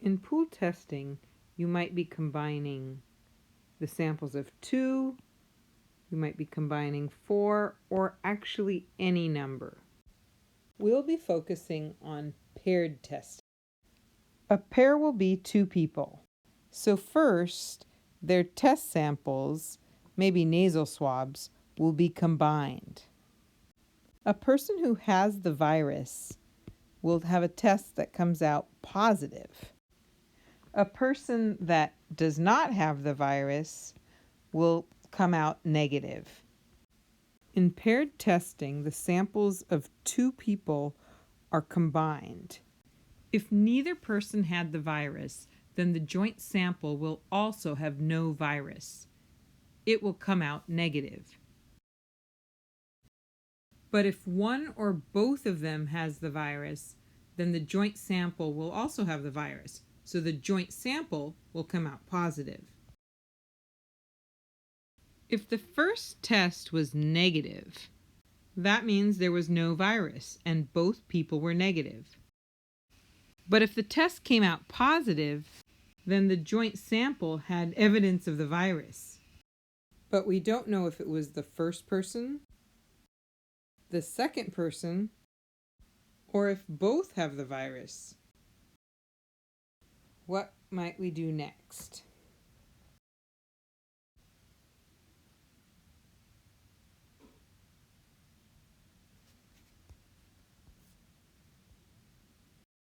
In pool testing, you might be combining the samples of 2, you might be combining 4, or actually any number. We'll be focusing on paired testing. A pair will be 2 people. So first, their test samples, maybe nasal swabs, will be combined. A person who has the virus will have a test that comes out positive. A person that does not have the virus will come out negative. In paired testing, the samples of 2 people are combined. If neither person had the virus, then the joint sample will also have no virus. It will come out negative. But if one or both of them has the virus, then the joint sample will also have the virus, so the joint sample will come out positive. If the first test was negative, that means there was no virus and both people were negative. But if the test came out positive, then the joint sample had evidence of the virus. But we don't know if it was the first person, the second person, or if both have the virus. What might we do next?